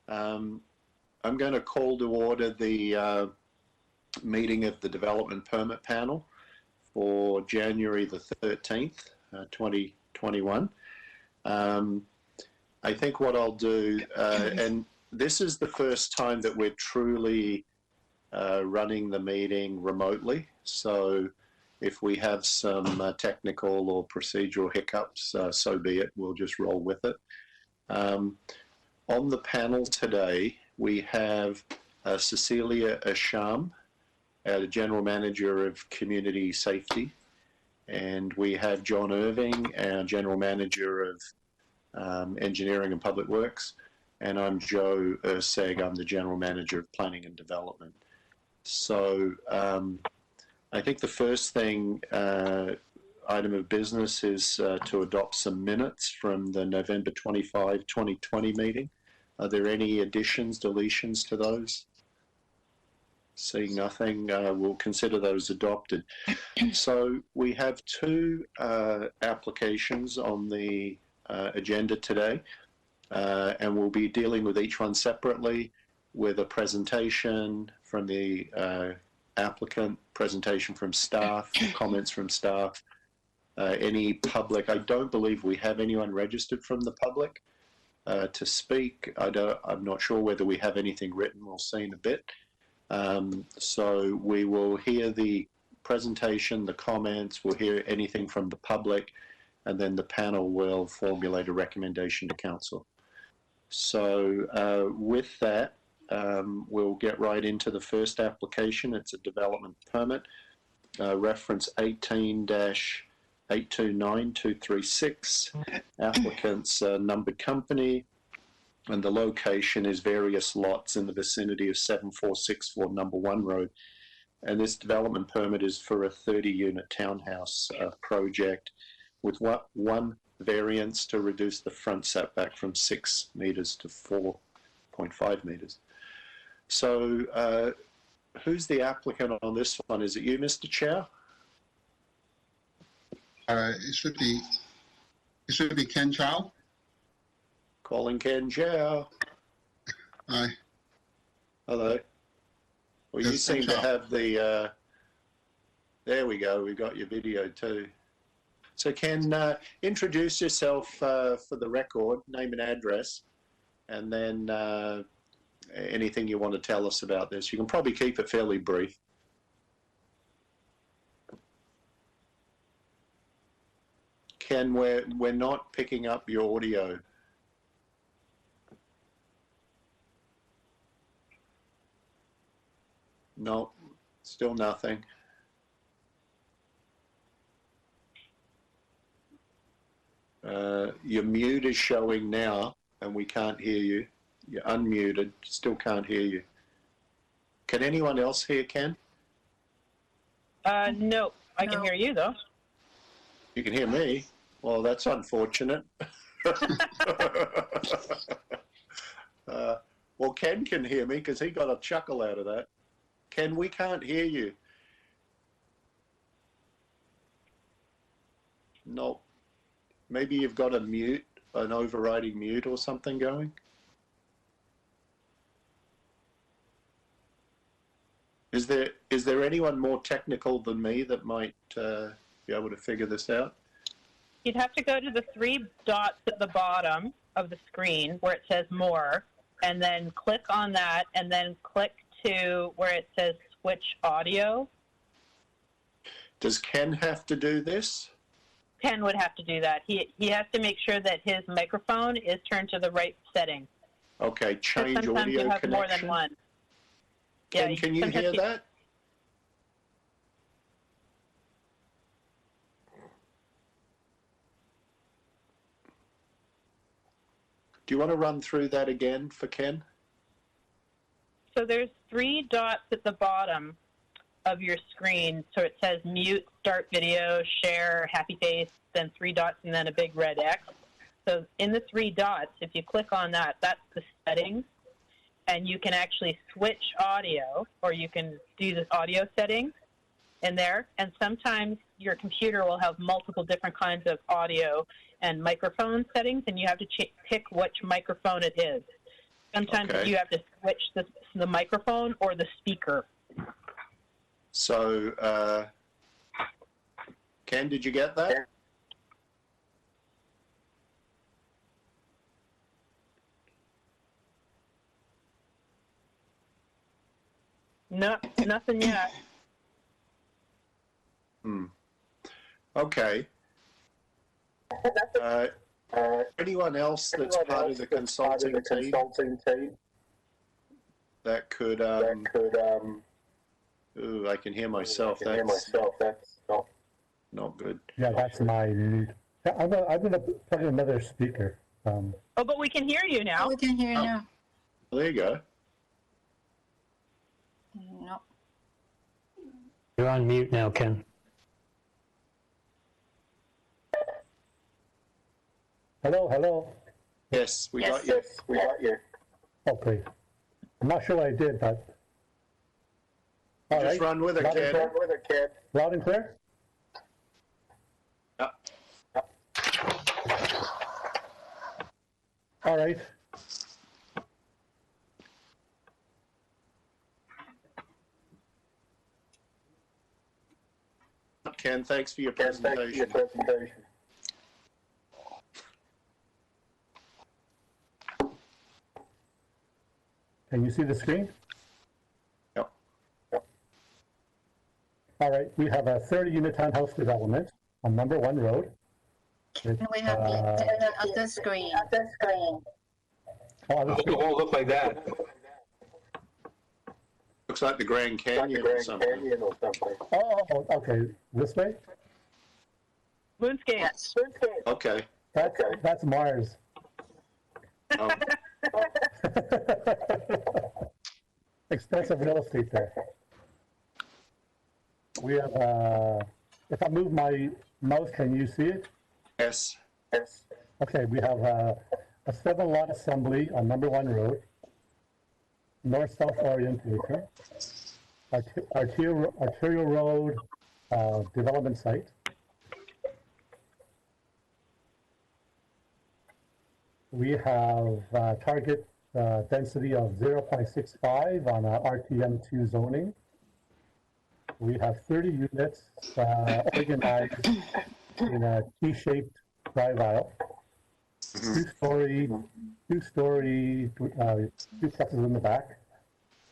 I'm going to call to order the meeting of the Development Permit Panel for January the 13th, 2021. I think what I'll do, and this is the first time that we're truly running the meeting remotely, so if we have some technical or procedural hiccups, so be it, we'll just roll with it. On the panel today, we have Cecilia Asham, the General Manager of Community Safety, and we have John Irving, our General Manager of Engineering and Public Works, and I'm Joe Urseg, I'm the General Manager of Planning and Development. So I think the first thing, item of business is to adopt some minutes from the November 25, 2020 meeting. Are there any additions, deletions to those? Seeing nothing, we'll consider those adopted. So we have two applications on the agenda today, and we'll be dealing with each one separately with a presentation from the applicant, presentation from staff, comments from staff, any public. I don't believe we have anyone registered from the public to speak. I'm not sure whether we have anything written. We'll see in a bit. So we will hear the presentation, the comments, we'll hear anything from the public, and then the panel will formulate a recommendation to council. So with that, we'll get right into the first application. It's a development permit, reference 18-829236, applicant's numbered company, and the location is various lots in the vicinity of 7464 Number 1 Road. And this development permit is for a 30-unit townhouse project with one variance to reduce the front setback from 6 metres to 4.5 metres. So who's the applicant on this one? Is it you, Mr. Chair? It should be Ken Chow. Calling Ken Chow. Hi. Hello. Well, you seem to have the, there we go, we got your video too. So Ken, introduce yourself for the record, name and address, and then anything you want to tell us about this. You can probably keep it fairly brief. Ken, we're not picking up your audio. No, still nothing. Your mute is showing now, and we can't hear you. You're unmuted, still can't hear you. Can anyone else hear Ken? No, I can hear you though. You can hear me? Well, that's unfortunate. Well, Ken can hear me because he got a chuckle out of that. Ken, we can't hear you. No. Maybe you've got a mute, an overriding mute or something going. Is there anyone more technical than me that might be able to figure this out? You'd have to go to the 3 dots at the bottom of the screen where it says more, and then click on that, and then click to where it says switch audio. Does Ken have to do this? Ken would have to do that. He has to make sure that his microphone is turned to the right setting. Okay, change audio sometimes you have connection. more than one. Ken, Yeah, can you hear that? Do you want to run through that again for Ken? So there's 3 dots at the bottom of your screen. So it says mute, start video, share, happy face, then 3 dots, and then a big red X. So in the 3 dots, if you click on that, that's the settings. And you can actually switch audio, or you can do this audio setting in there. And sometimes your computer will have multiple different kinds of audio and microphone settings, and you have to pick which microphone it is. Sometimes Okay. you have to switch the microphone or the speaker. So, Ken, did you get that? No, nothing yet. Okay. Anyone else that's part of the consulting team that could, ooh, I can hear myself. That's not good. Yeah, that's my lead. I'm gonna put in another speaker. Oh, but we can hear you now. We can hear you now. There you go. No. You're on mute now, Ken. Hello, hello. Yes, we Yes. got you. We got you. Okay. I'm not sure what I did, but. All Just right. run with it, Loud and Ken. clear? Loud and clear? Yeah. All right. Ken, thanks for your presentation. Can you see the screen? Yep. All right. We have a 30-unit townhouse development on number 1 road. And we have the internet on the screen. Oh, It won't look like that. Looks like the Grand Canyon or something. oh, okay. This way? Moonscape. Yes. Okay. That's Mars. Oh, Expensive real estate there. We have, if I move my mouse, can you see it? yes. Okay, we have a 7-lot assembly on number 1 road, north-south orientation, arterial road development site. We have target density of 0.65 on RTM2 zoning. We have 30 units organized in a T-shaped drive aisle. Two-story, duplexes in the back,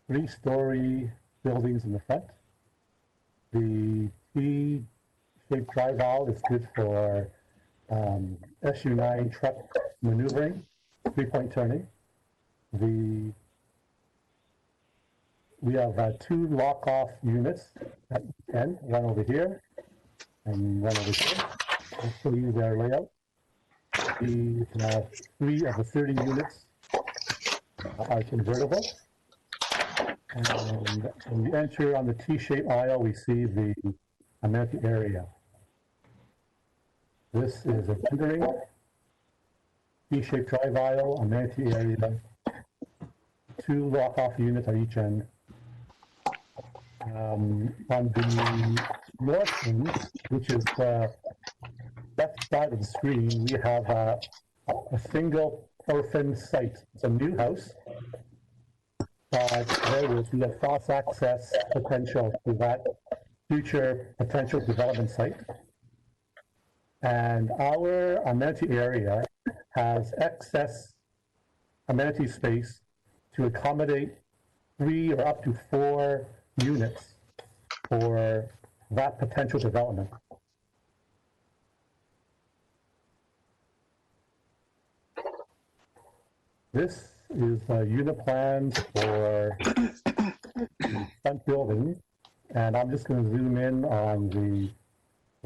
3-story buildings in the front. The T-shaped drive aisle is good for SU9 truck maneuvering, 3-point turning. We have 2 lock-off units at each end, one over here and one over here. I'll show you their layout. We have 3 of the 30 units are convertible. And when we enter on the T-shaped aisle, we see the amenity area. This is a rendering, T-shaped drive aisle, amenity area, 2 lock-off units at each end. On the north end, which is the left side of the screen, we have a single orphan site. It's a new house, but there will be a cross-access potential to that future potential development site. And our amenity area has excess amenity space to accommodate 3 or up to 4 units for that potential development. This is the unit plans for the front building, and I'm just going to zoom in on the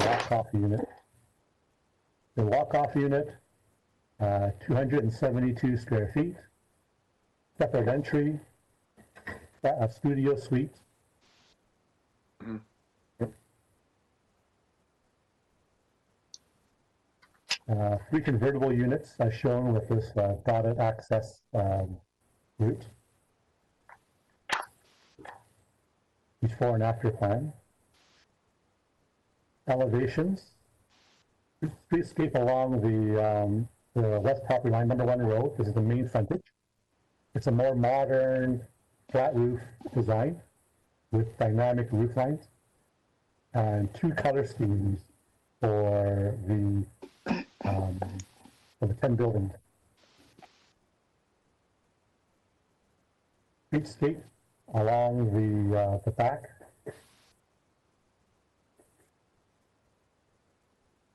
lock-off unit. The lock-off unit, 272 square feet, separate entry, a studio suite. 3 convertible units as shown with this dotted access route. Before and after plan. Elevations. Streetscape along the west property line, number 1 road. This is the main frontage. It's a more modern flat roof design with dynamic roof lines and 2 color schemes for the 10 buildings. Streetscape along the back.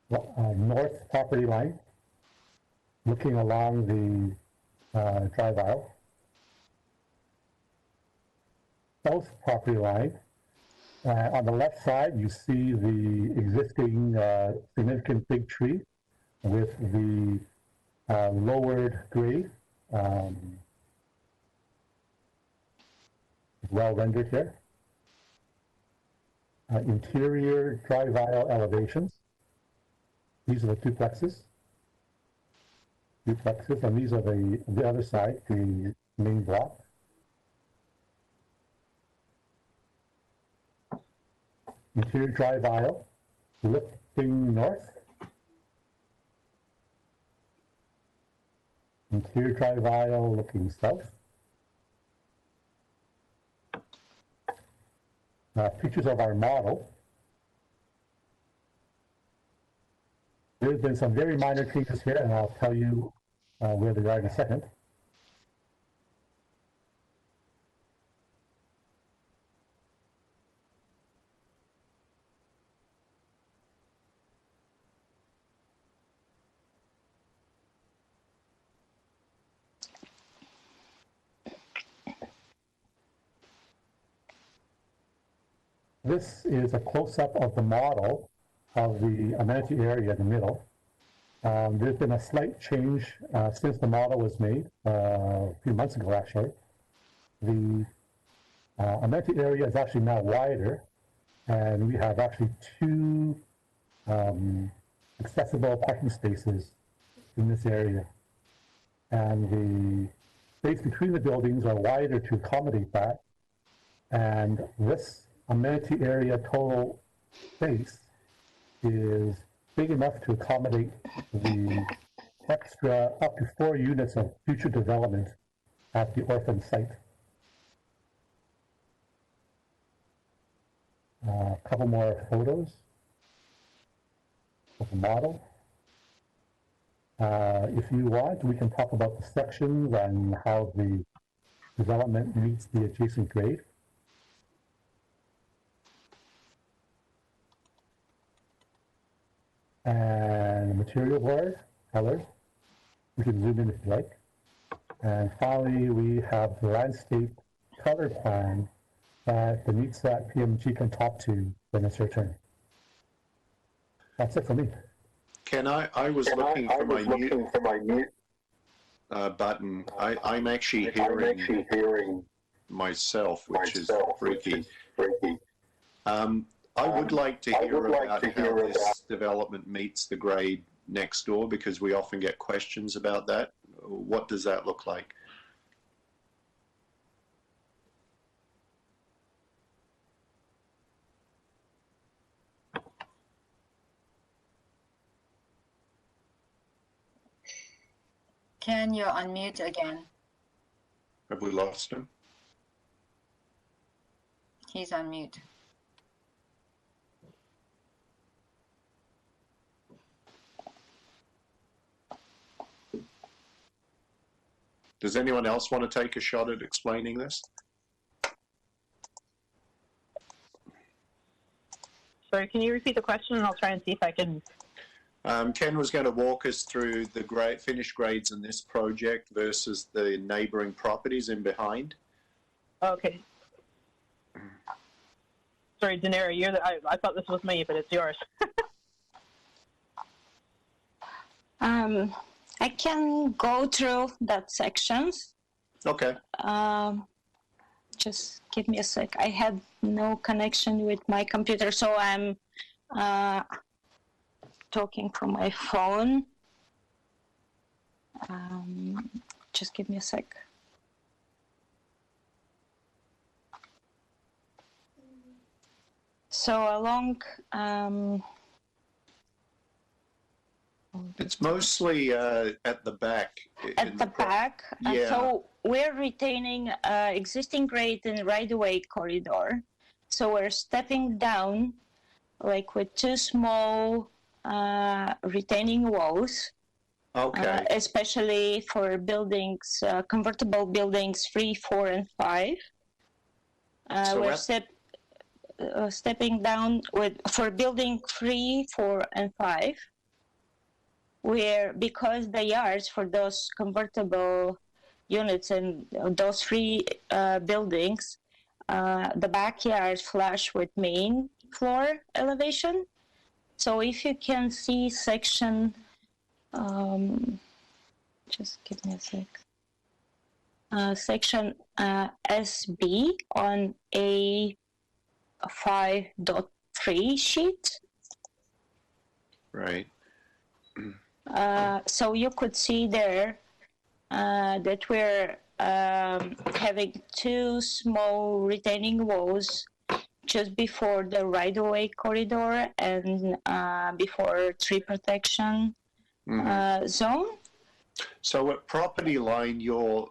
North property line, looking along the drive aisle. South property line. On the left side, you see the existing significant big tree with the lowered grade, well rendered here. Interior drive aisle elevations. These are the duplexes, and these are the other side, the main block. Interior drive aisle, lifting north. Interior drive aisle looking south. Pictures of our model. There's been some very minor changes here, and I'll tell you where they are in a second. This is a close-up of the model of the amenity area in the middle. There's been a slight change since the model was made a few months ago, actually. The amenity area is actually now wider, and we have actually 2 accessible parking spaces in this area. And the space between the buildings are wider to accommodate that. And this amenity area total space is big enough to accommodate the extra up to 4 units of future development at the orphan site. A couple more photos of the model. If you want, we can talk about the sections and how the development meets the adjacent grade. And material board, color. We can zoom in if you like. And finally, we have the landscape color plan that the NEATSAT PMG can talk to when it's your turn. That's it for me. Ken, I was looking for my mute button. I'm actually hearing myself, which is freaky. I would like to hear about how this development meets the grade next door, because we often get questions about that. What does that look like? Ken, you're on mute again. Have we lost him? He's on mute. Does anyone else want to take a shot at explaining this? Sorry, can you repeat the question, and I'll try and see if I can... Ken was going to walk us through the finished grades in this project versus the neighboring properties in behind. Okay. Sorry, Danera, I thought this was me, but it's yours. I can go through that sections. Okay. Just give me a sec. I had no connection with my computer, so I'm talking from my phone. Just give me a sec. So along, hold It's mostly at the back. At the back. Yeah. So we're retaining existing grade and right-of-way corridor. So we're stepping down, like with two small retaining walls. Okay. Especially for buildings, convertible buildings 3, 4, and 5. So We're stepping down for building 3, 4, and 5. Where because the yards for those convertible units and those 3 buildings, the backyards flush with main floor elevation. So if you can see section. Just give me a sec. Section SB on a 5.3 sheet. Right. So you could see there that we're having 2 small retaining walls just before the right-of-way corridor and before tree protection zone. So at property line, you're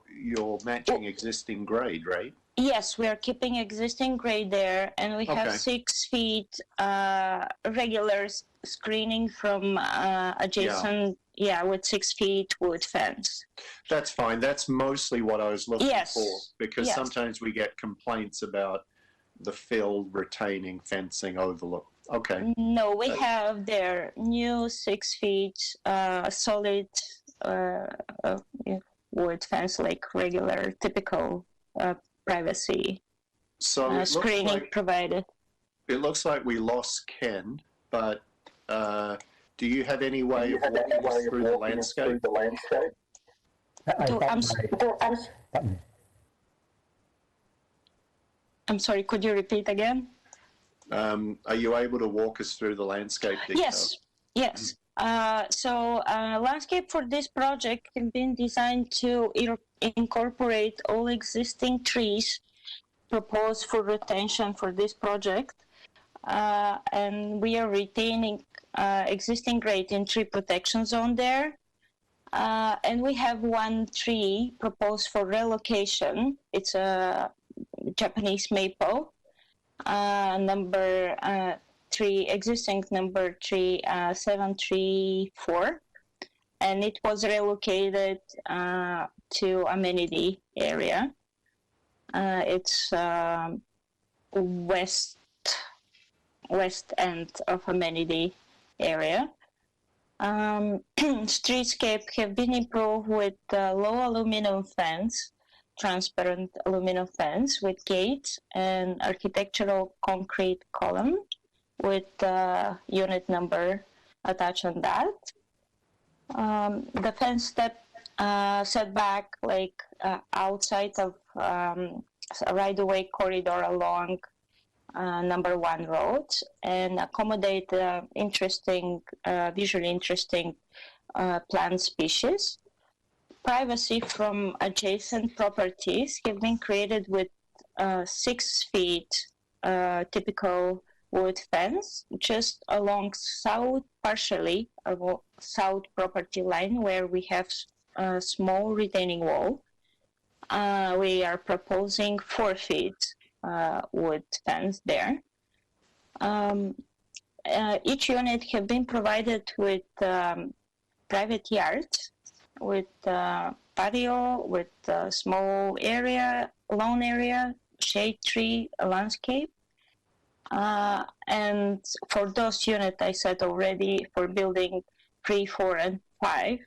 matching existing grade, right? Yes, we are keeping existing grade there, and we have 6 feet regular screening from adjacent, with 6 feet wood fence. That's fine. That's mostly what I was looking Yes. for, because Yes. sometimes we get complaints about the fill retaining fencing overlook. Okay. No, we have there new 6 feet solid wood fence, like regular, typical privacy So it screening looks like, provided. it looks like we lost Ken, but do you have any way of walking us through the landscape? I'm sorry, could you repeat again? Are you able to walk us through the landscape details? Yes. So landscape for this project has been designed to incorporate all existing trees proposed for retention for this project. And we are retaining existing grade in tree protection zone there. And we have 1 tree proposed for relocation. It's a Japanese maple, number 3, existing number 734, and it was relocated to amenity area. It's west end of amenity area. Streetscape have been improved with low aluminum fence, transparent aluminum fence with gates and architectural concrete column with unit number attached on that. The fence setback like outside of right-of-way corridor along number 1 road and accommodate visually interesting plant species. Privacy from adjacent properties have been created with 6 feet typical wood fence just along partially south property line where we have a small retaining wall. We are proposing 4 feet wood fence there. Each unit have been provided with private yard, with patio, with small area, lawn area, shade tree, landscape. And for those units, I said already, for building 3, 4, and 5,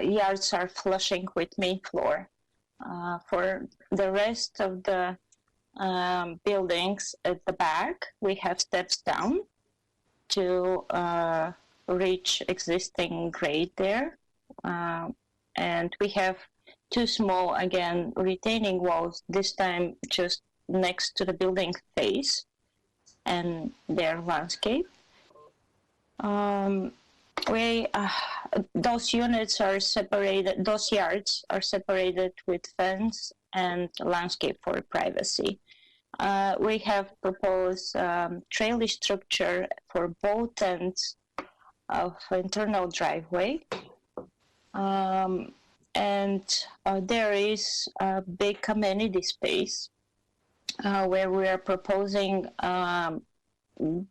yards are flushing with main floor. For the rest of the buildings at the back, we have steps down to reach existing grade there. And we have 2 small, again, retaining walls, this time just next to the building face and their landscape. Those units are separated, those yards are separated with fence and landscape for privacy. We have proposed trailer structure for both ends of internal driveway. And there is a big community space where we are proposing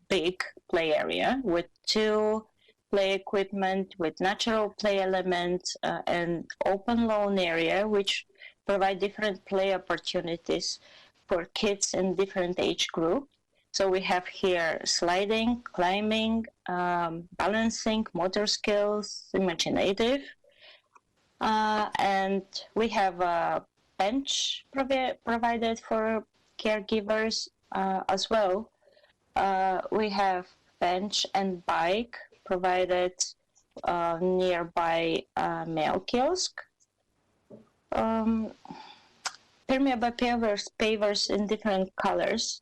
big play area with 2 play equipment with natural play elements and open lawn area, which provide different play opportunities for kids in different age groups. So we have here sliding, climbing, balancing, motor skills, imaginative. And we have a bench provided for caregivers as well. We have bench and bike provided nearby mail kiosk. Permeable pavers in different colors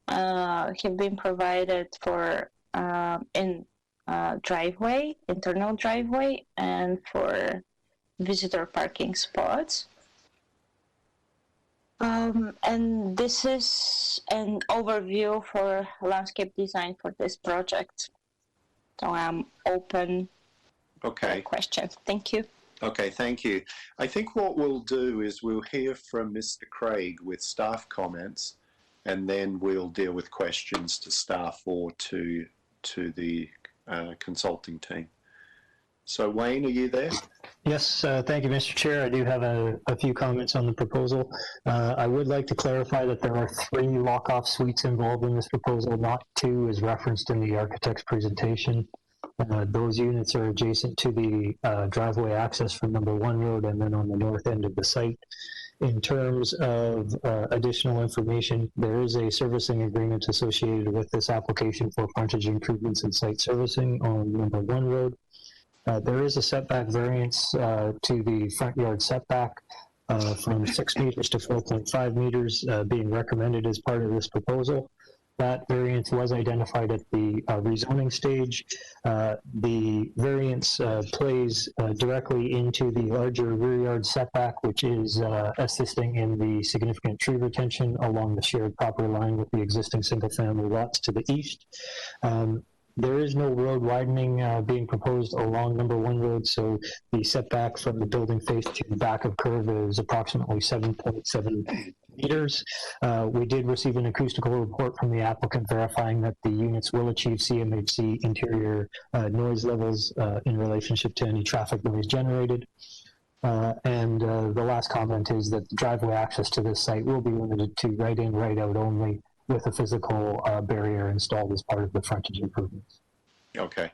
have been provided for in driveway, internal driveway, and for visitor parking spots. And this is an overview for landscape design for this project. So I'm open for questions. Thank you. Okay, thank you. I think what we'll do is we'll hear from Mr. Craig with staff comments, and then we'll deal with questions to staff or to the consulting team. So Wayne, are you there? Yes, thank you, Mr. Chair. I do have a few comments on the proposal. I would like to clarify that there are 3 lock-off suites involved in this proposal, not 2 as referenced in the architect's presentation. Those units are adjacent to the driveway access from number 1 road and then on the north end of the site. In terms of additional information, there is a servicing agreement associated with this application for frontage improvements and site servicing on number 1 road. There is a setback variance to the front yard setback from 6 meters to 4.5 meters being recommended as part of this proposal. That variance was identified at the rezoning stage. The variance plays directly into the larger rear yard setback, which is assisting in the significant tree retention along the shared property line with the existing single-family lots to the east. There is no road widening being proposed along number 1 road, so the setback from the building face to the back of curve is approximately 7.7 meters. We did receive an acoustical report from the applicant verifying that the units will achieve CMHC interior noise levels in relationship to any traffic noise generated. And the last comment is that the driveway access to this site will be limited to right in, right out only, with a physical barrier installed as part of the frontage improvements. Okay.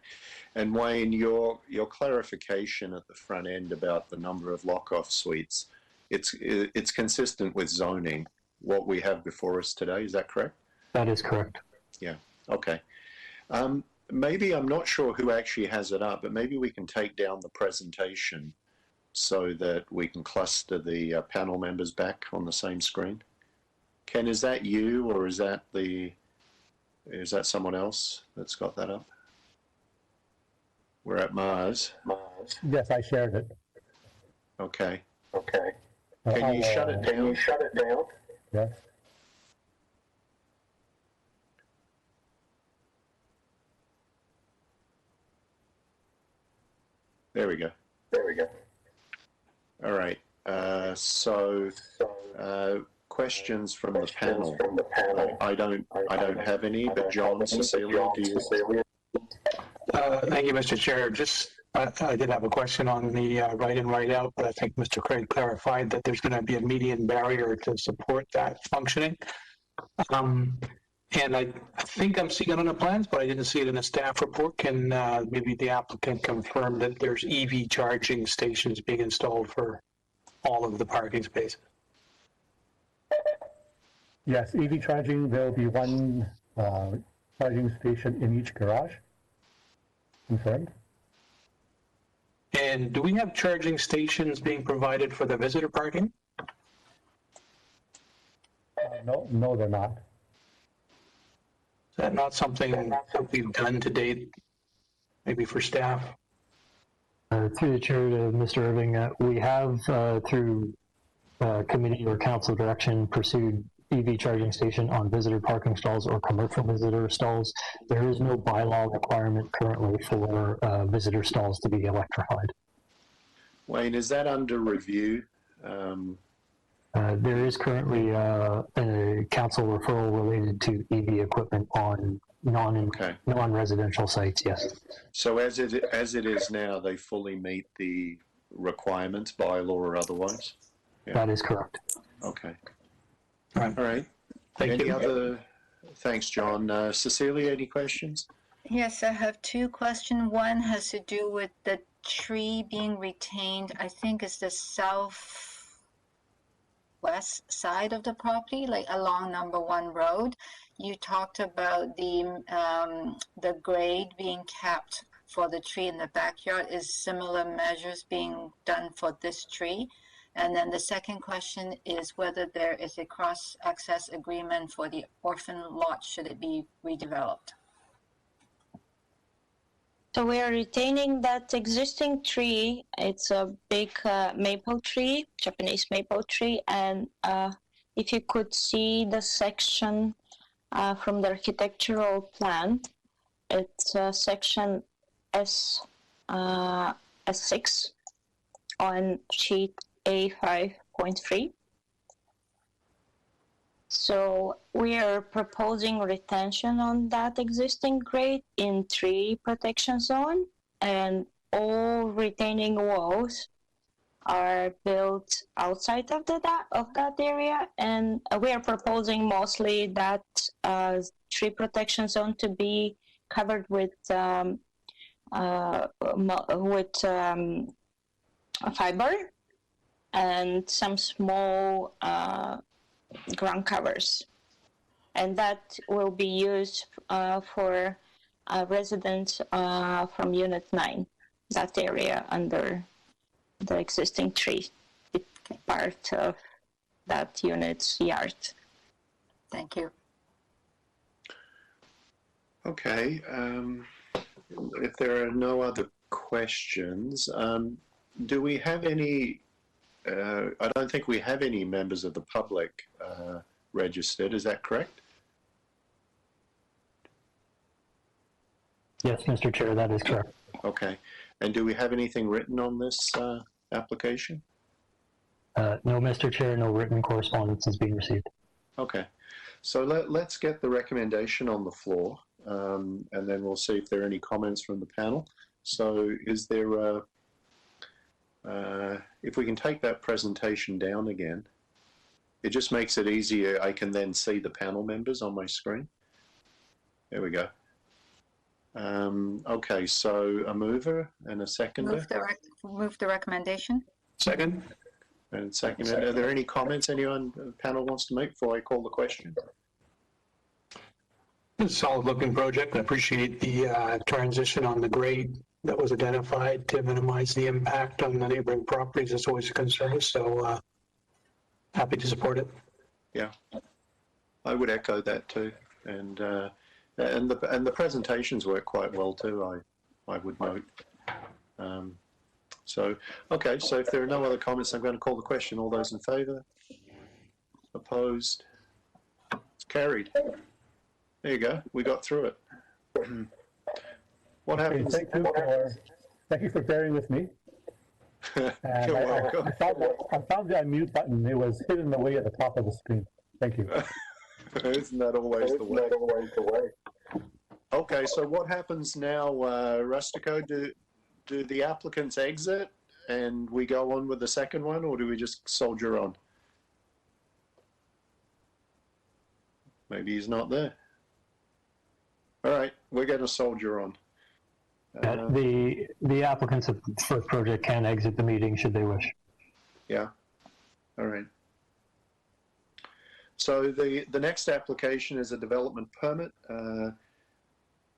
And Wayne, your clarification at the front end about the number of lock-off suites, it's consistent with zoning, what we have before us today, is that correct? That is correct. Yeah, okay. Maybe, I'm not sure who actually has it up, but maybe we can take down the presentation so that we can cluster the panel members back on the same screen. Ken, is that you, or is that someone else that's got that up? We're at Mars. Yes, I shared it. Okay. Okay. Can you shut it down? Can you shut it down? Yes. There we go. There we go. All right. Questions from the panel. I don't have any, but John, Cecilia, do you? Thank you, Mr. Chair. I did have a question on the right in, right out, but I think Mr. Craig clarified that there's going to be a median barrier to support that functioning. And I think I'm seeing it on the plans, but I didn't see it in the staff report. Can maybe the applicant confirm that there's EV charging stations being installed for all of the parking spaces? Yes, EV charging, there will be 1 charging station in each garage. Confirmed. And do we have charging stations being provided for the visitor parking? No, they're not. Is that not something that we've done to date, maybe for staff? Through the chair to Mr. Irving, we have, through committee or council direction, pursued EV charging station on visitor parking stalls or commercial visitor stalls. There is no bylaw requirement currently for visitor stalls to be electrified. Wayne, is that under review? There is currently a council referral related to EV equipment on non-residential sites, yes. So as it is now, they fully meet the requirements, bylaw or otherwise? Yeah. That is correct. Okay. All right. Thank you. Other? Thanks, John. Cecilia, any questions? Yes, I have two questions. One has to do with the tree being retained. I think it's the southwest side of the property, like along number 1 road. You talked about the grade being kept for the tree in the backyard. Is similar measures being done for this tree? And then the second question is whether there is a cross-access agreement for the orphan lot should it be redeveloped. So we are retaining that existing tree. It's a big maple tree, Japanese maple tree. And if you could see the section from the architectural plan, it's section S6 on sheet A5.3. So we are proposing retention on that existing grade in tree protection zone, and all retaining walls are built outside of that area. And we are proposing mostly that tree protection zone to be covered with fiber and some small ground covers, and that will be used for residents from Unit 9, that area under the existing tree, part of that unit's yard. Thank you. Okay. If there are no other questions, do we have any? I don't think we have any members of the public registered. Is that correct? Yes, Mr. Chair, that is correct. Okay. And do we have anything written on this application? No, Mr. Chair, no written correspondence is being received. Okay. So let's get the recommendation on the floor, and then we'll see if there are any comments from the panel. So is there a... if we can take that presentation down again, it just makes it easier. I can then see the panel members on my screen. There we go. Okay, so a mover and a seconder. Move the recommendation. Second. And second. Are there any comments anyone on the panel wants to make before I call the question? It's a solid-looking project. I appreciate the transition on the grade that was identified to minimize the impact on the neighboring properties. It's always a concern, so happy to support it. Yeah, I would echo that too, and the presentations work quite well too. I would note. So okay, so if there are no other comments, I'm going to call the question. All those in favour? Opposed? It's carried. There you go. We got through it. What happens? Thank you for bearing with me. You're welcome. I found the unmute button. It was hidden away at the top of the screen. Thank you. Isn't that always the way? Okay, so what happens now, Rustico? Do the applicants exit and we go on with the second one, or do we just soldier on? Maybe he's not there. All right, we're going to soldier on. The applicants of the first project can exit the meeting should they wish. Yeah. All right. So the next application is a development permit,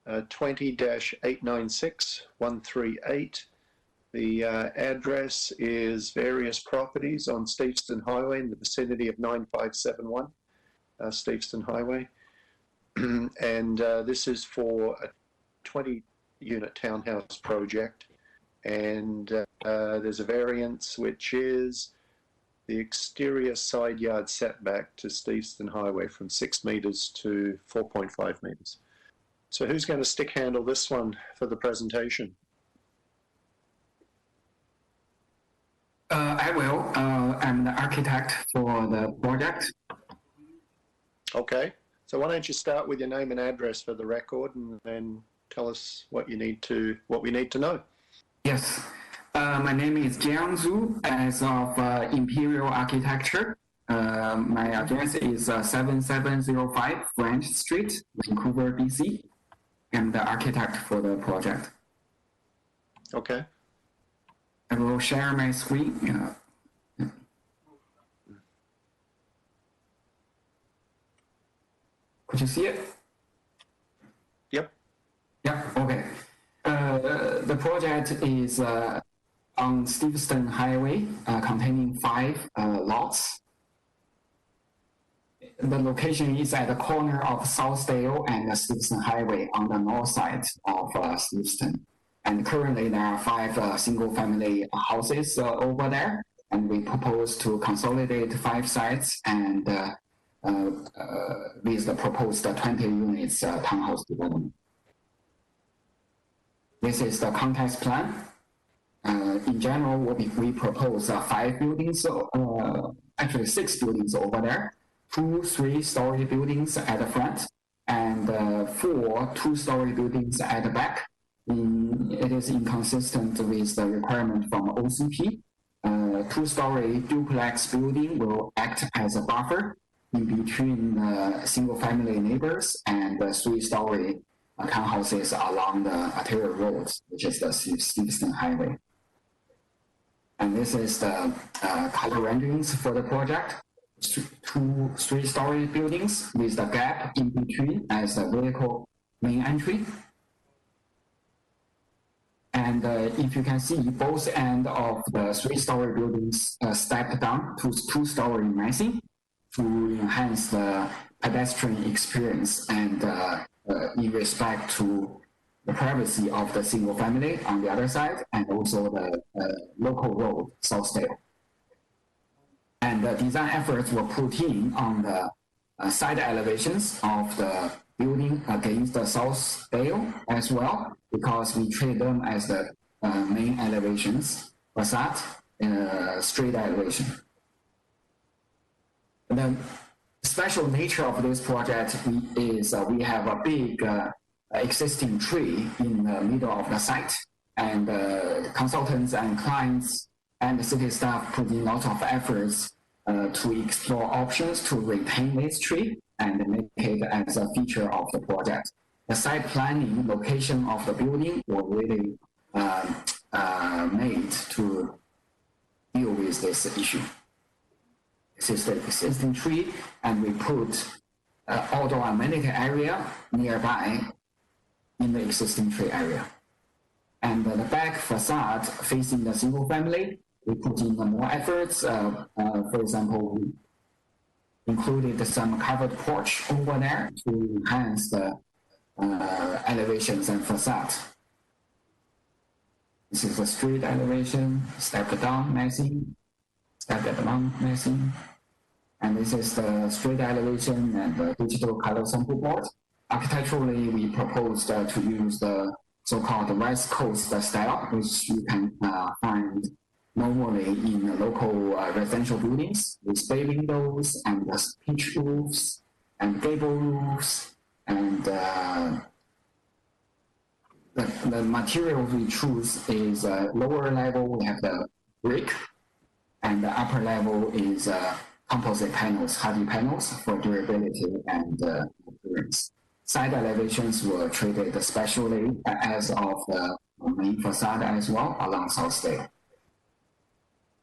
20-896138. The address is various properties on Steveston Highway in the vicinity of 9571 Steveston Highway. And this is for a 20-unit townhouse project. And there's a variance which is the exterior side yard setback to Steveston Highway from 6 metres to 4.5 metres. So who's going to stick handle this one for the presentation? I will. I'm the architect for the project. Okay. So why don't you start with your name and address for the record, and then tell us what we need to know. Yes. My name is Jiang Zhu, as of Imperial Architecture. My address is 7705 French Street, Vancouver, BC. I'm the architect for the project. Okay. I will share my screen. Could you see it? Yep. Yeah, okay. The project is on Steveston Highway, containing 5 lots. The location is at the corner of Southdale and Steveston Highway on the north side of Steveston. And currently there are 5 single-family houses over there, and we propose to consolidate 5 sites and with the proposed 20 units townhouse development. This is the context plan. In general, we propose 5 buildings, actually 6 buildings over there, 2 3-story buildings at the front, and 4 2-story buildings at the back. It is inconsistent with the requirement from OCP. 2-story duplex building will act as a buffer in between single-family neighbors and 3-story townhouses along the arterial roads, which is the Steveston Highway. And this is the color renderings for the project. 2 3-story buildings with the gap in between as the vehicle main entry. And if you can see, both ends of the 3-story buildings step down to 2-story massing to enhance the pedestrian experience and in respect to the privacy of the single family on the other side, and also the local road, Southdale. And the design efforts were put in on the side elevations of the building against the Southdale as well, because we treat them as the main elevations, facade, street elevation. And then special nature of this project is we have a big existing tree in the middle of the site, and consultants and clients and the city staff put in lots of efforts to explore options to retain this tree and make it as a feature of the project. The site planning location of the building were really made to deal with this issue. This is the existing tree, and we put outdoor amenity area nearby in the existing tree area. And the back facade facing the single family, we put in more efforts. For example, we included some covered porch over there to enhance the elevations and facade. This is the street elevation, step down massing, step down massing. And this is the street elevation and the digital color sample board. Architecturally, we proposed to use the so-called West Coast style, which you can find normally in local residential buildings with bay windows and pitch roofs and gable roofs. And the materials we choose is lower level, we have the brick, and the upper level is composite panels, hardy panels for durability and appearance. Side elevations were treated especially as of the main facade as well along Southdale.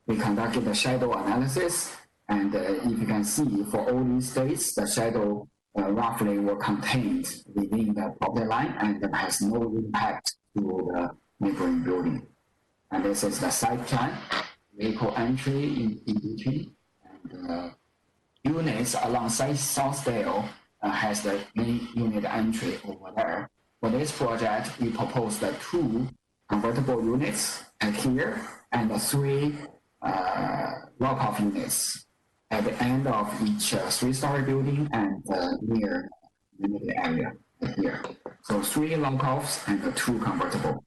We conducted the shadow analysis, and if you can see, for all these dates, the shadow roughly were contained within the property line and has no impact to the neighboring building. And this is the site plan, vehicle entry in between, and units alongside Southdale has the main unit entry over there. For this project, we proposed 2 convertible units at here and 3 lock-off units at the end of each three-story building and near the area here. So 3 lock-offs and 2 convertible.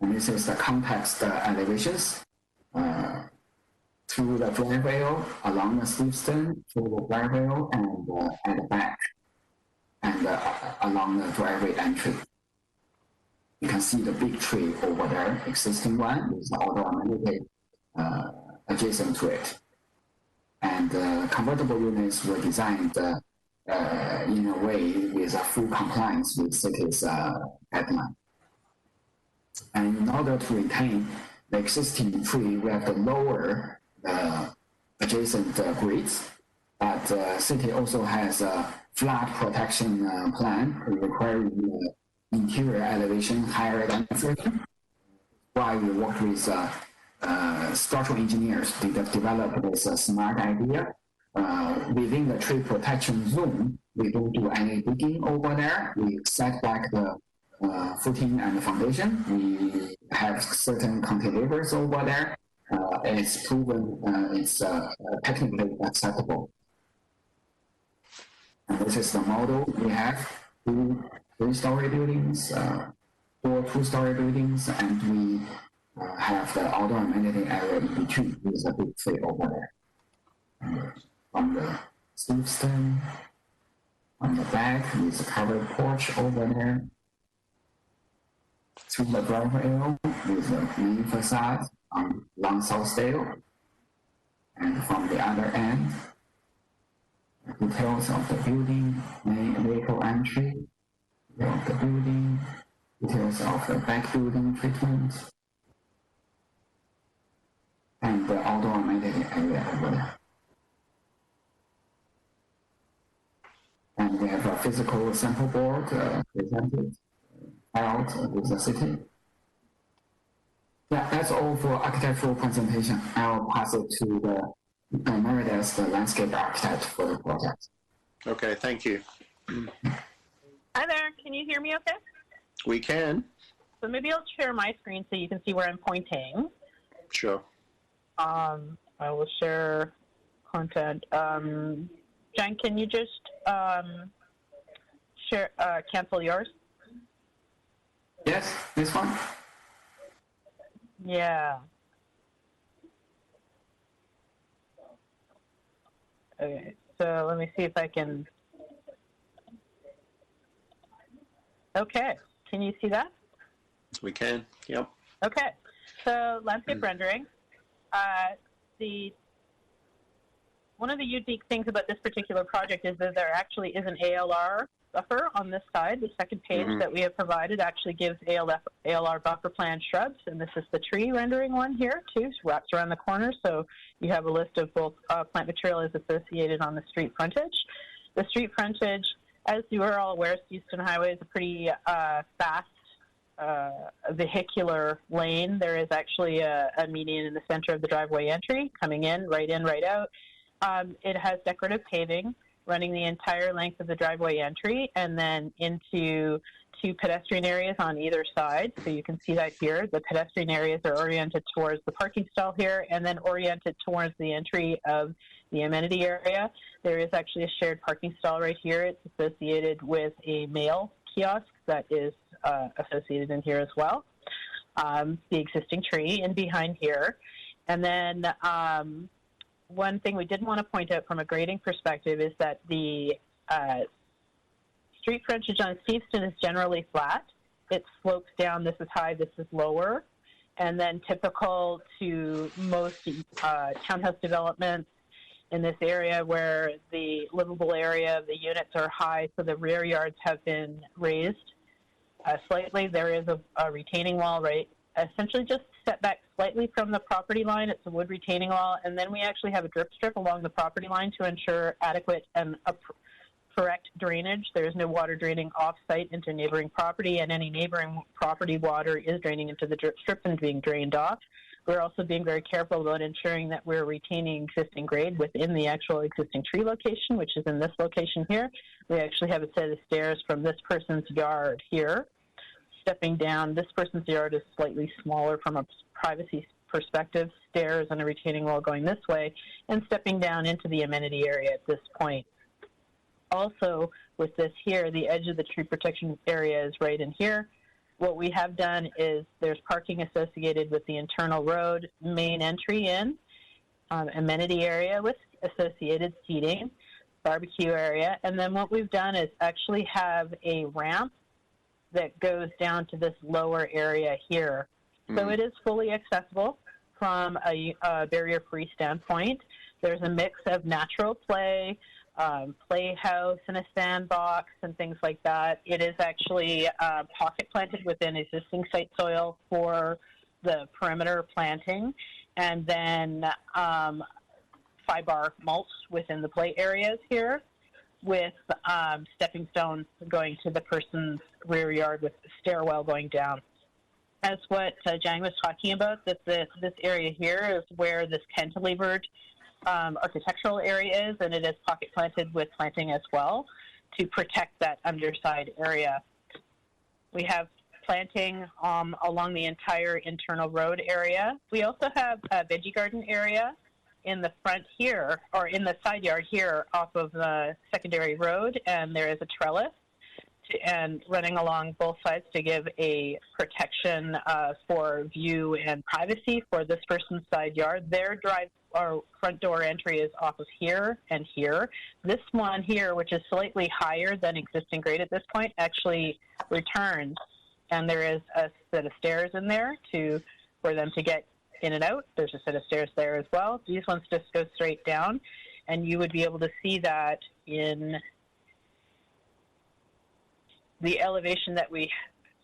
And this is the context elevations through the driveway, along the Steveston, through the driveway, and at the back, and along the driveway entry. You can see the big tree over there, existing one, with the outdoor amenity adjacent to it. And convertible units were designed in a way with a full compliance with city's guideline. And in order to retain the existing tree, we have to lower the adjacent grids. But city also has a flood protection plan requiring interior elevation higher than 30. Why we work with structural engineers to develop this smart idea. Within the tree protection zone, we don't do any digging over there. We set back the footing and the foundation. We have certain cantilevers over there. It's proven it's technically acceptable. And this is the model we have. 2 3-story buildings, 4 2-story buildings, and we have the outdoor amenity area in between with a big tree over there. From the Steveston, on the back with a covered porch over there. Through the driveway with the main facade along Southdale. And from the other end, details of the building, main vehicle entry, of the building, details of the back building treatment, and the outdoor amenity area over there. And we have a physical sample board presented out with the city. Yeah, that's all for architectural presentation. I'll pass it to the Meredith, the landscape architect for the project. Okay, thank you. Hi there, can you hear me okay? We can. So maybe I'll share my screen so you can see where I'm pointing. Sure. I will share content. Jen, can you just share, cancel yours? Yes, this one? Yeah. Okay, so let me see if I can. Okay, can you see that? We can, yep. Okay, so landscape rendering. One of the unique things about this particular project is that there actually is an ALR buffer on this side. The second page that we have provided actually gives ALR buffer plan shrubs, and this is the tree rendering one here too, wraps around the corner, so you have a list of both plant material is associated on the street frontage. The street frontage, as you are all aware, Houston Highway is a pretty fast vehicular lane. There is actually a median in the center of the driveway entry, coming in, right out. It has decorative paving running the entire length of the driveway entry and then into 2 pedestrian areas on either side. So you can see that here. The pedestrian areas are oriented towards the parking stall here and then oriented towards the entry of the amenity area. There is actually a shared parking stall right here. It's associated with a mail kiosk that is associated in here as well. The existing tree in behind here. And then one thing we did want to point out from a grading perspective is that the street frontage on Steveston is generally flat. It slopes down. This is high, this is lower. And then typical to most townhouse developments in this area where the livable area of the units are high, so the rear yards have been raised slightly. There is a retaining wall, right, essentially just set back slightly from the property line. It's a wood retaining wall, and then we actually have a drip strip along the property line to ensure adequate and correct drainage. There is no water draining off-site into neighboring property, and any neighboring property water is draining into the drip strip and being drained off. We're also being very careful about ensuring that we're retaining existing grade within the actual existing tree location, which is in this location here. We actually have a set of stairs from this person's yard here. Stepping down, this person's yard is slightly smaller from a privacy perspective, stairs and a retaining wall going this way, and stepping down into the amenity area at this point. Also, with this here, the edge of the tree protection area is right in here. What we have done is there's parking associated with the internal road, main entry in, amenity area with associated seating, barbecue area, and then what we've done is actually have a ramp that goes down to this lower area here. So it is fully accessible from a barrier-free standpoint. There's a mix of natural play, playhouse and a sandbox and things like that. It is actually pocket planted within existing site soil for the perimeter planting, and then 5-bar mulch within the play areas here with stepping stones going to the person's rear yard with the stairwell going down. As what Jang was talking about, that this area here is where this cantilevered architectural area is, and it is pocket planted with planting as well to protect that underside area. We have planting along the entire internal road area. We also have a veggie garden area in the front here, or in the side yard here off of the secondary road, and there is a trellis and running along both sides to give a protection for view and privacy for this person's side yard. Their front door entry is off of here and here. This one here, which is slightly higher than existing grade at this point, actually returns, and there is a set of stairs in there for them to get in and out. There's a set of stairs there as well. These ones just go straight down, and you would be able to see that in the elevation that we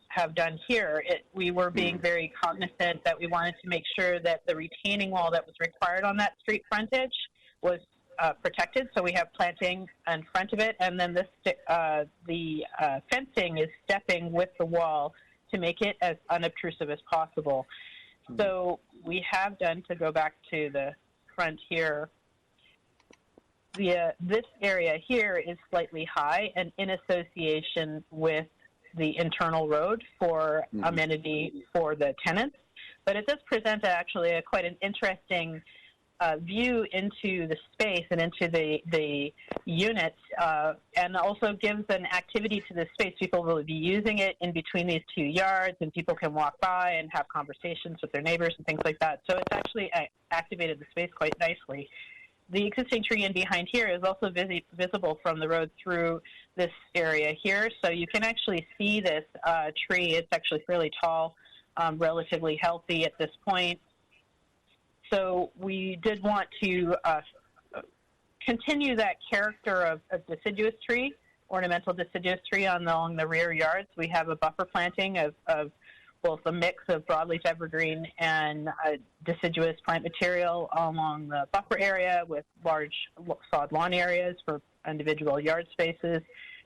have done here. We were being very cognizant that we wanted to make sure that the retaining wall that was required on that street frontage was protected. So we have planting in front of it, and then the fencing is stepping with the wall to make it as unobtrusive as possible. So we have done, to go back to the front here, this area here is slightly high and in association with the internal road for amenity for the tenants. But it does present actually quite an interesting view into the space and into the units, and also gives an activity to the space. People will be using it in between these two yards, and people can walk by and have conversations with their neighbors and things like that. So it's actually activated the space quite nicely. The existing tree in behind here is also visible from the road through this area here. So you can actually see this tree. It's actually fairly tall, relatively healthy at this point. So we did want to continue that character of deciduous tree, ornamental deciduous tree along the rear yards. We have a buffer planting of both a mix of broadleaf evergreen and deciduous plant material along the buffer area with large sod lawn areas for individual yard spaces,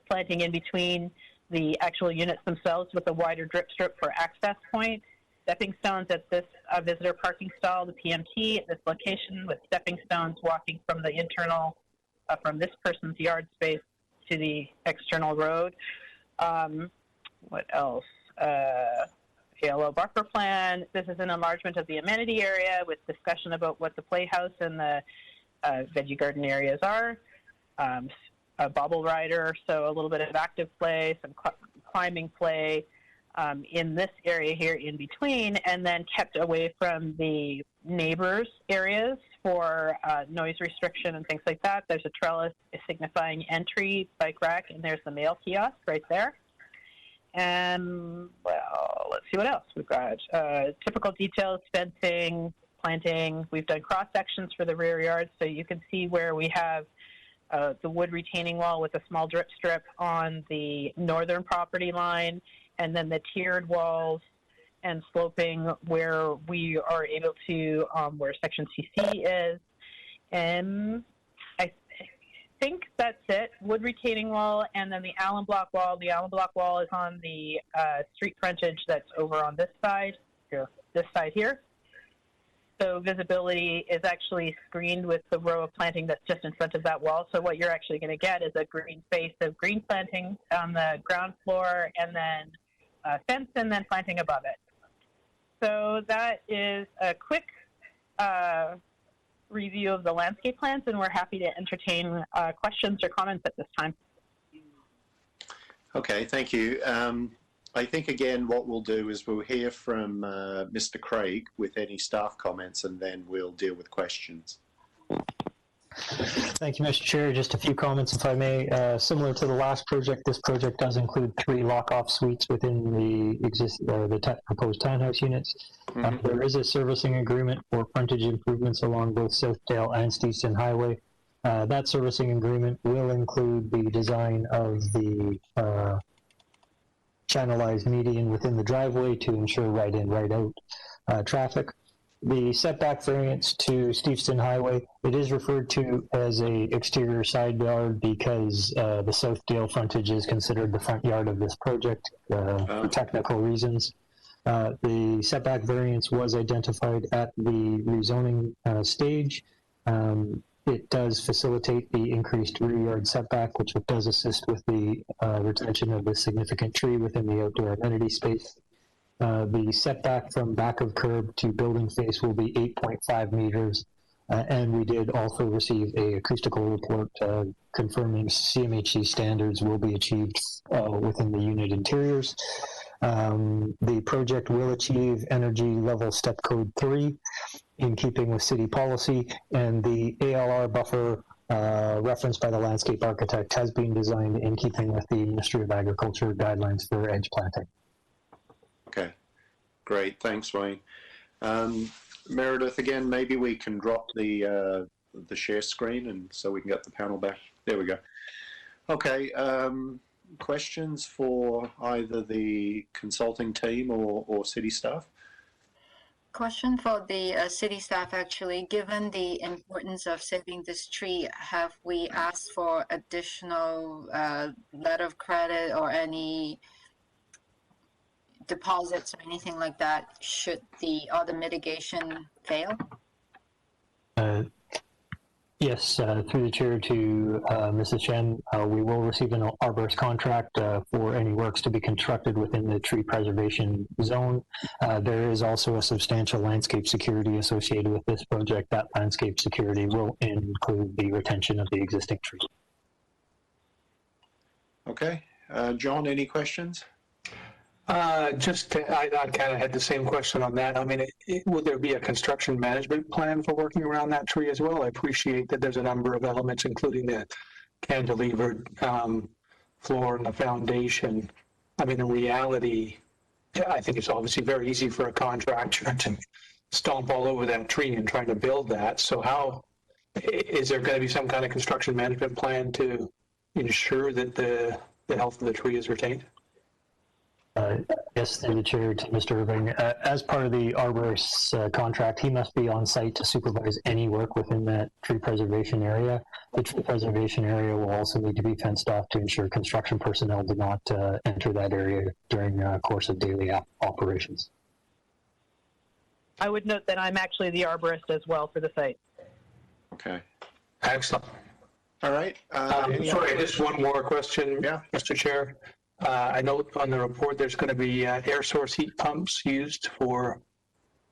planting in between the actual units themselves with a wider drip strip for access point, stepping stones at this visitor parking stall, the PMT at this location with stepping stones walking from the internal, from this person's yard space to the external road. What else? PLO buffer plan. This is an enlargement of the amenity area with discussion about what the playhouse and the veggie garden areas are. A bobble rider, so a little bit of active play, some climbing play in this area here in between, and then kept away from the neighbors' areas for noise restriction and things like that. There's a trellis signifying entry, bike rack, and there's the mail kiosk right there. And, well, let's see what else. We've got typical details, fencing, planting. We've done cross-sections for the rear yard, so you can see where we have the wood retaining wall with a small drip strip on the northern property line, and then the tiered walls and sloping where we are able to, where section CC is. And I think that's it. Wood retaining wall, and then the alum block wall. The alum block wall is on the street frontage that's over on this side, here, this side here. So visibility is actually screened with the row of planting that's just in front of that wall. So what you're actually going to get is a green space of green planting on the ground floor, and then fence, and then planting above it. So that is a quick review of the landscape plans, and we're happy to entertain questions or comments at this time. Okay, thank you. I think, again, what we'll do is we'll hear from Mr. Craig with any staff comments, and then we'll deal with questions. Thank you, Mr. Chair. Just a few comments, if I may. Similar to the last project, this project does include 3 lock-off suites within the proposed townhouse units. There is a servicing agreement for frontage improvements along both Southdale and Steveston Highway. That servicing agreement will include the design of the channelized median within the driveway to ensure right in, right out traffic. The setback variance to Steveston Highway, it is referred to as a exterior side yard because the Southdale frontage is considered the front yard of this project for technical reasons. The setback variance was identified at the rezoning stage. It does facilitate the increased rear yard setback, which does assist with the retention of the significant tree within the outdoor amenity space. The setback from back of curb to building face will be 8.5 meters, and we did also receive a acoustical report confirming CMHC standards will be achieved within the unit interiors. The project will achieve energy level step code 3 in keeping with city policy, and the ALR buffer referenced by the landscape architect has been designed in keeping with the Ministry of Agriculture guidelines for edge planting. Okay, great. Thanks, Wayne. Meredith, again, maybe we can drop the share screen and so we can get the panel back. There we go. Okay, questions for either the consulting team or city staff? Question for the city staff, actually. Given the importance of saving this tree, have we asked for additional letter of credit or any deposits or anything like that should the other mitigation fail? Yes, through the chair to Mrs. Chen, we will receive an arborist contract for any works to be constructed within the tree preservation zone. There is also a substantial landscape security associated with this project. That landscape security will include the retention of the existing trees. Okay, John, any questions? I kind of had the same question on that. I mean, will there be a construction management plan for working around that tree as well? I appreciate that there's a number of elements, including the cantilevered floor and the foundation. I mean, in reality, I think it's obviously very easy for a contractor to stomp all over that tree and trying to build that. So how, is there going to be some kind of construction management plan to ensure that the health of the tree is retained? Yes, through the chair to Mr. Irving. As part of the arborist's contract, he must be on site to supervise any work within that tree preservation area. The tree preservation area will also need to be fenced off to ensure construction personnel do not enter that area during the course of daily operations. I would note that I'm actually the arborist as well for the site. Okay. Excellent. All right. Sorry, just one more question, Yeah. Mr. Chair. I note on the report there's going to be air source heat pumps used for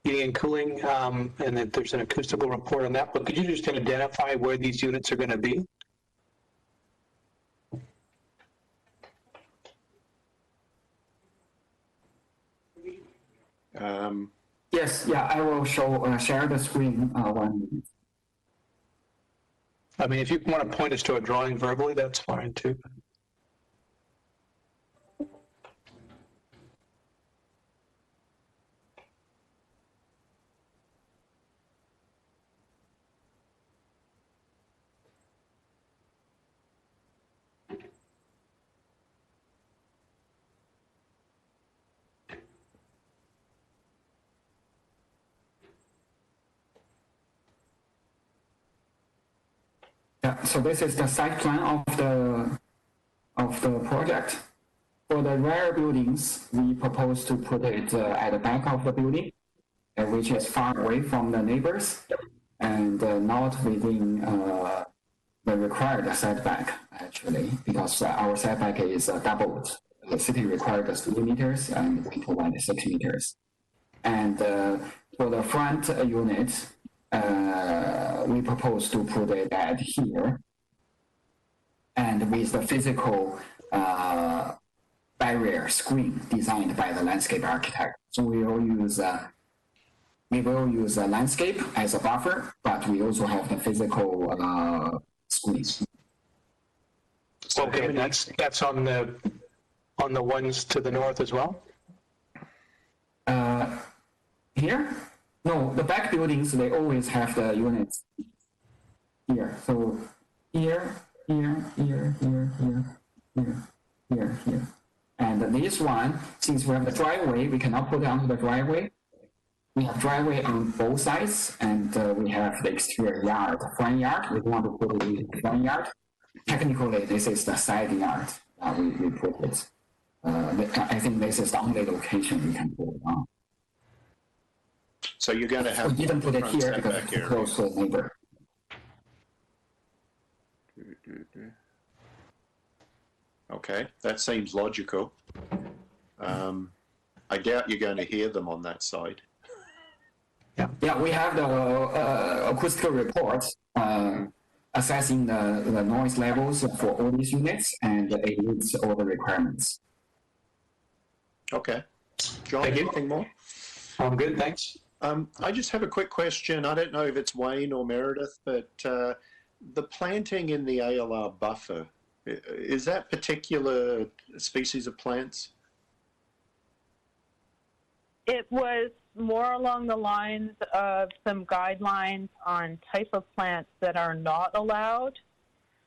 heating and cooling, and that there's an acoustical report on that. But could you just identify where these units are going to be? Yes, yeah, I will share the screen one. I mean, if you want to point us to a drawing verbally, that's fine too. Yeah, so this is the site plan of the project. For the rear buildings, we propose to put it at the back of the building, which is far away from the neighbors and not within the required setback, actually, because our setback is doubled. The city required 3 meters and we provide 6 meters. And for the front unit, we propose to put that here. And with the physical barrier screen designed by the landscape architect. So we will use a landscape as a buffer, but we also have the physical screens. Okay, and that's on the ones to the north as well? Here? No, the back buildings, they always have the units here. So here. And this one, since we have the driveway, we cannot put it onto the driveway. We have driveway on both sides, and we have the exterior yard, front yard. We want to put it in the front yard. Technically, this is the side yard. We put it. I think this is the only location we can put it on. So you're going to have. We didn't put it here because it's close to the neighbor. Okay, that seems logical. I doubt you're going to hear them on that side. Yeah, we have the acoustical report assessing the noise levels for all these units, and it meets all the requirements. Okay. John, anything more? I'm good, thanks. I just have a quick question. I don't know if it's Wayne or Meredith, but the planting in the ALR buffer, is that particular species of plants? It was more along the lines of some guidelines on type of plants that are not allowed.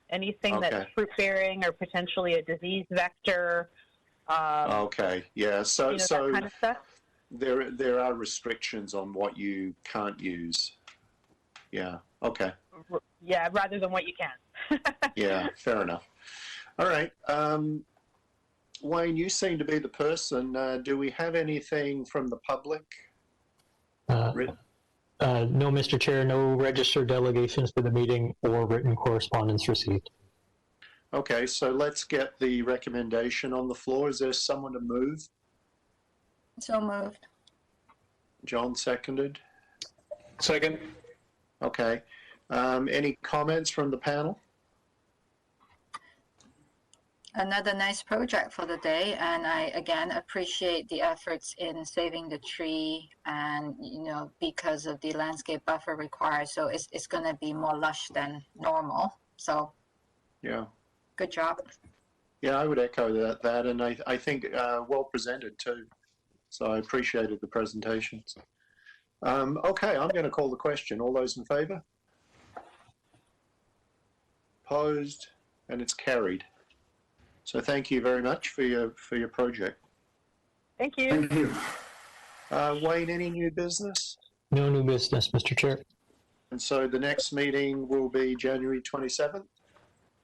Anything that's fruit-bearing or potentially a disease vector. Okay, yeah. So, that kind of stuff. There are restrictions on what you can't use. Yeah. Okay. Yeah, rather than what you can. Yeah, fair enough. All right. Wayne, you seem to be the person. Do we have anything from the public? No, Mr. Chair, no registered delegations for the meeting or written correspondence received. Okay, so let's get the recommendation on the floor. Is there someone to move? So moved. John seconded. Second. Okay. Any comments from the panel? Another nice project for the day, and I again appreciate the efforts in saving the tree, and because of the landscape buffer required, so it's going to be more lush than normal. So yeah, good job. Yeah, I would echo that, and I think well presented too. So I appreciated the presentations. Okay, I'm going to call the question. All those in favour? Opposed? And it's carried. So thank you very much for your project. Thank you. Thank you. Wayne, any new business? No new business, Mr. Chair. And so the next meeting will be January 27th?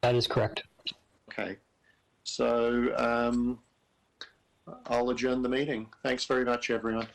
That is correct. Okay. So I'll adjourn the meeting. Thanks very much, everyone.